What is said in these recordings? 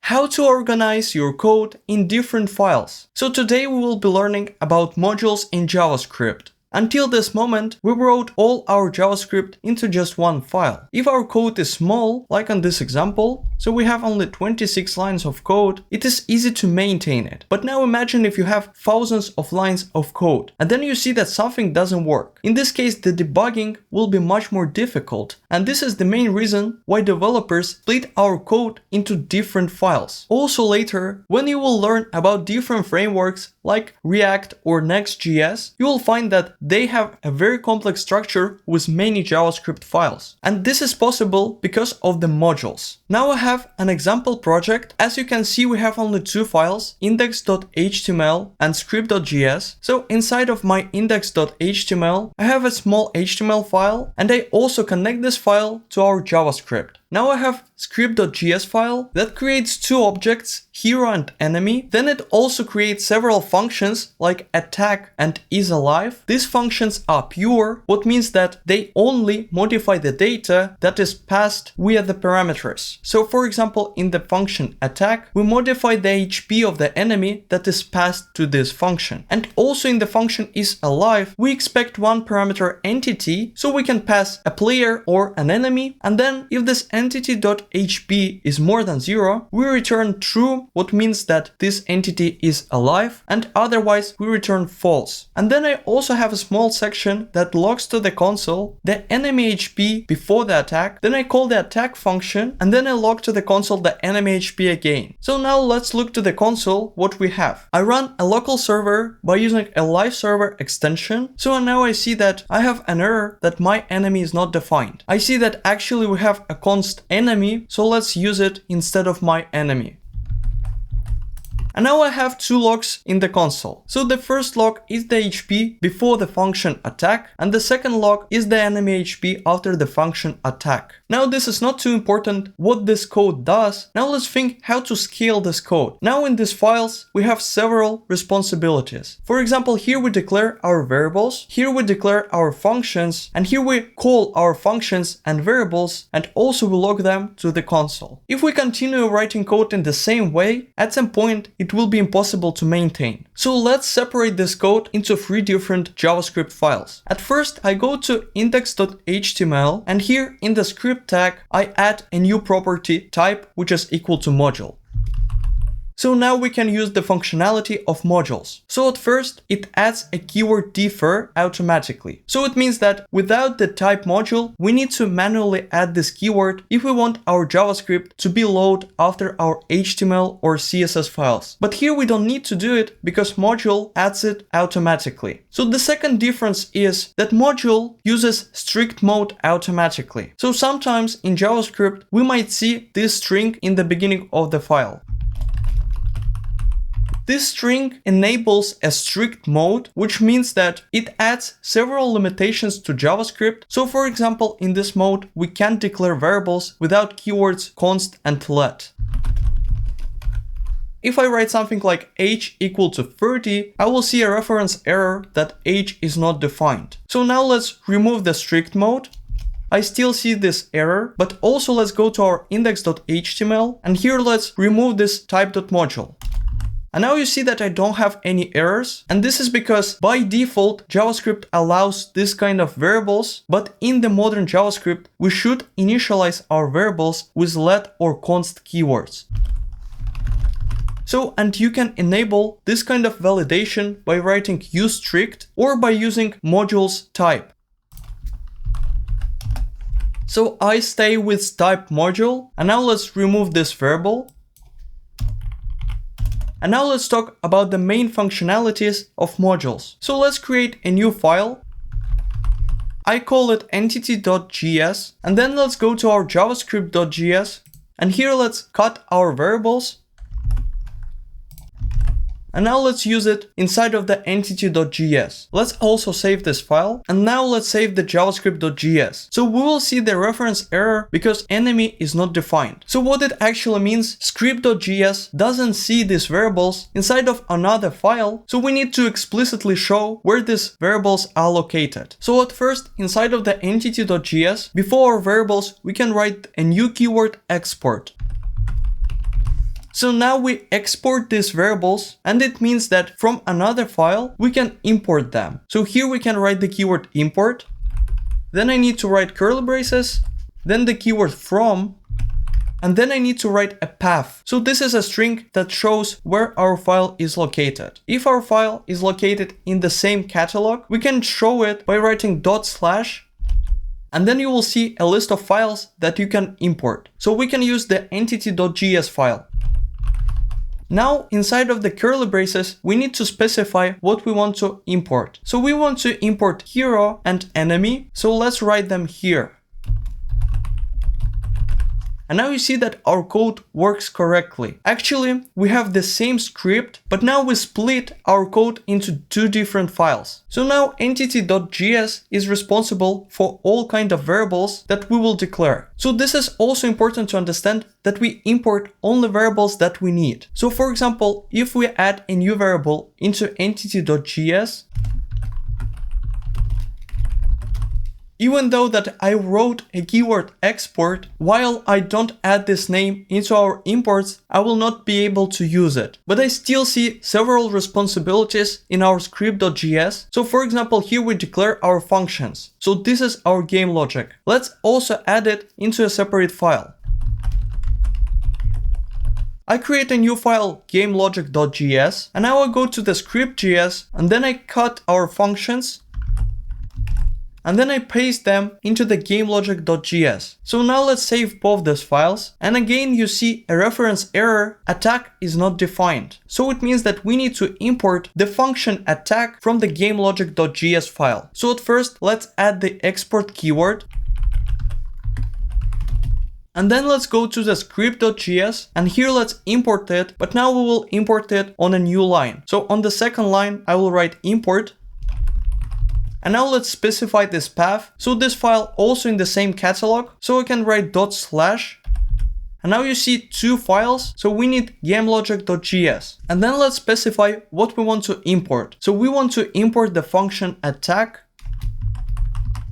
how to organize your code in different files. So today we will be learning about modules in JavaScript. Until this moment, we wrote all our JavaScript into just one file. If our code is small, like on this example, so we have only 26 lines of code, it is easy to maintain it. But now imagine if you have thousands of lines of code, and then you see that something doesn't work. In this case, the debugging will be much more difficult, and this is the main reason why developers split our code into different files. Also later, when you will learn about different frameworks like React or Next.js, you will find that they have a very complex structure with many JavaScript files. And this is possible because of the modules. Now I have an example project. As you can see, we have only two files, index.html and script.js. So inside of my index.html, I have a small HTML file, and I also connect this file to our JavaScript. Now I have script.js file that creates two objects, hero and enemy. Then it also creates several functions like attack and isAlive. These functions are pure, what means that they only modify the data that is passed via the parameters. So for example, in the function attack, we modify the HP of the enemy that is passed to this function. And also in the function isAlive, we expect one parameter entity, so we can pass a player or an enemy, and then if this entity.hp is more than 0, we return true, what means that this entity is alive, and otherwise we return false. And then I also have a small section that logs to the console the enemy HP before the attack, then I call the attack function, and then I log to the console the enemy HP again. So now let's look to the console what we have. I run a local server by using a live server extension, so now I see that I have an error that my enemy is not defined. I see that actually we have a const enemy, so let's use it instead of my enemy. And now I have two logs in the console. So the first log is the HP before the function attack, and the second log is the enemy HP after the function attack. Now this is not too important what this code does. Now let's think how to scale this code. Now in these files we have several responsibilities. For example, here we declare our variables, here we declare our functions, and here we call our functions and variables, and also we log them to the console. If we continue writing code in the same way, at some point it will be impossible to maintain. So let's separate this code into three different JavaScript files. At first, I go to index.html, and here in the script tag, I add a new property type which is equal to module. So now we can use the functionality of modules. So at first, it adds a keyword defer automatically. So it means that without the type module, we need to manually add this keyword if we want our JavaScript to be loaded after our HTML or CSS files. But here we don't need to do it because module adds it automatically. So the second difference is that module uses strict mode automatically. So sometimes in JavaScript, we might see this string in the beginning of the file. This string enables a strict mode, which means that it adds several limitations to JavaScript. So for example, in this mode, we can't declare variables without keywords const and let. If I write something like age equal to 30, I will see a reference error that age is not defined. So now let's remove the strict mode. I still see this error, but also let's go to our index.html, and here let's remove this type.module. And now you see that I don't have any errors, and this is because by default JavaScript allows this kind of variables, but in the modern JavaScript we should initialize our variables with let or const keywords. So, and you can enable this kind of validation by writing useStrict or by using modules type. So I stay with type module, and now let's remove this variable. And now let's talk about the main functionalities of modules. So let's create a new file. I call it entity.js, and then let's go to our javascript.js, and here let's cut our variables. And now let's use it inside of the entity.js. Let's also save this file. And now let's save the javascript.js. So we will see the reference error because enemy is not defined. So what it actually means, script.js doesn't see these variables inside of another file. So we need to explicitly show where these variables are located. So at first, inside of the entity.js, before our variables, we can write a new keyword export. So now we export these variables, and it means that from another file, we can import them. So here we can write the keyword import. Then I need to write curly braces, then the keyword from, and then I need to write a path. So this is a string that shows where our file is located. If our file is located in the same catalog, we can show it by writing /, and then you will see a list of files that you can import. So we can use the entity.js file. Now, inside of the curly braces, we need to specify what we want to import. So we want to import hero and enemy. So let's write them here. And now you see that our code works correctly. Actually, we have the same script, but now we split our code into two different files. So now entity.js is responsible for all kind of variables that we will declare. So this is also important to understand that we import only variables that we need. So for example, if we add a new variable into entity.js, even though that I wrote a keyword export, while I don't add this name into our imports, I will not be able to use it. But I still see several responsibilities in our script.js. So for example, here we declare our functions. So this is our game logic. Let's also add it into a separate file. I create a new file gamelogic.js, and now I go to the script.js, and then I cut our functions, and then I paste them into the gamelogic.js. So now let's save both these files. And again, you see a reference error, attack is not defined. So it means that we need to import the function attack from the gamelogic.js file. So at first, let's add the export keyword. And then let's go to the script.js, and here let's import it, but now we will import it on a new line. So on the second line, I will write import. And now let's specify this path. So this file also in the same catalog. So I can write /. And now you see two files. So we need gamelogic.js. And then let's specify what we want to import. So we want to import the function attack.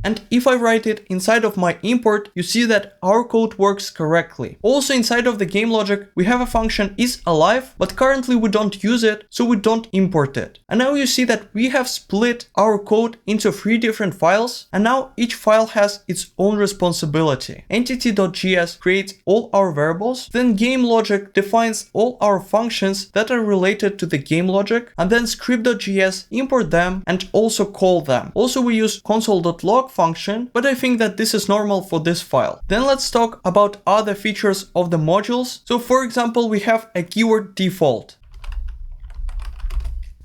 And if I write it inside of my import, you see that our code works correctly. Also inside of the game logic, we have a function isAlive, but currently we don't use it, so we don't import it. And now you see that we have split our code into 3 different files, and now each file has its own responsibility. Entity.js creates all our variables, then game logic defines all our functions that are related to the game logic, and then script.js import them and also call them. Also we use console.log function, but I think that this is normal for this file. Then let's talk about other features of the modules. So for example, we have a keyword default.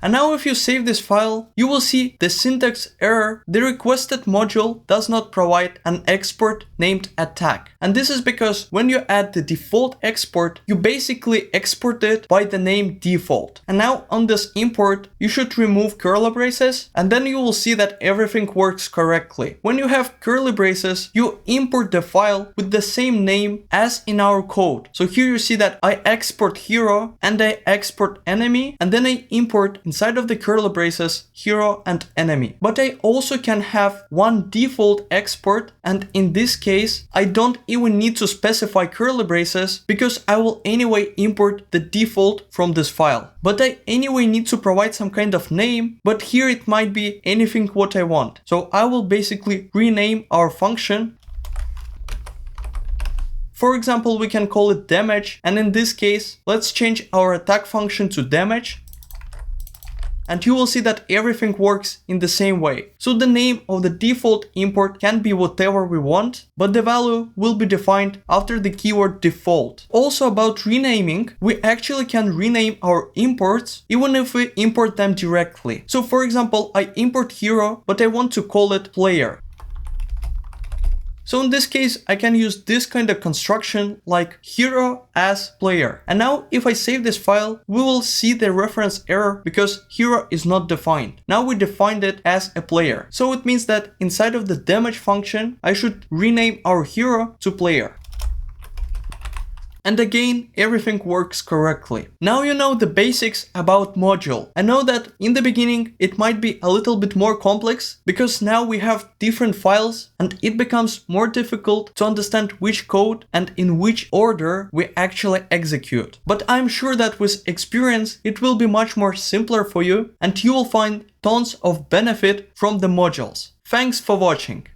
And now if you save this file, you will see the syntax error. The requested module does not provide an export named attack. And this is because when you add the default export, you basically export it by the name default. And now on this import, you should remove curly braces, and then you will see that everything works correctly. When you have curly braces, you import the file with the same name as in our code. So here you see that I export hero and I export enemy, and then I import inside of the curly braces hero and enemy. But I also can have one default export, and in this case I don't even need to specify curly braces because I will anyway import the default from this file. But I anyway need to provide some kind of name, but here it might be anything what I want. So I will basically rename our function. For example, we can call it damage, and in this case let's change our attack function to damage. And you will see that everything works in the same way. So the name of the default import can be whatever we want, but the value will be defined after the keyword default. Also about renaming, we actually can rename our imports even if we import them directly. So for example, I import hero, but I want to call it player. So in this case, I can use this kind of construction like hero as player. And now if I save this file, we will see the reference error because hero is not defined. Now we defined it as a player. So it means that inside of the damage function, I should rename our hero to player. And again, everything works correctly. Now you know the basics about module. I know that in the beginning it might be a little bit more complex because now we have different files and it becomes more difficult to understand which code and in which order we actually execute. But I'm sure that with experience it will be much more simpler for you and you will find tons of benefit from the modules. Thanks for watching.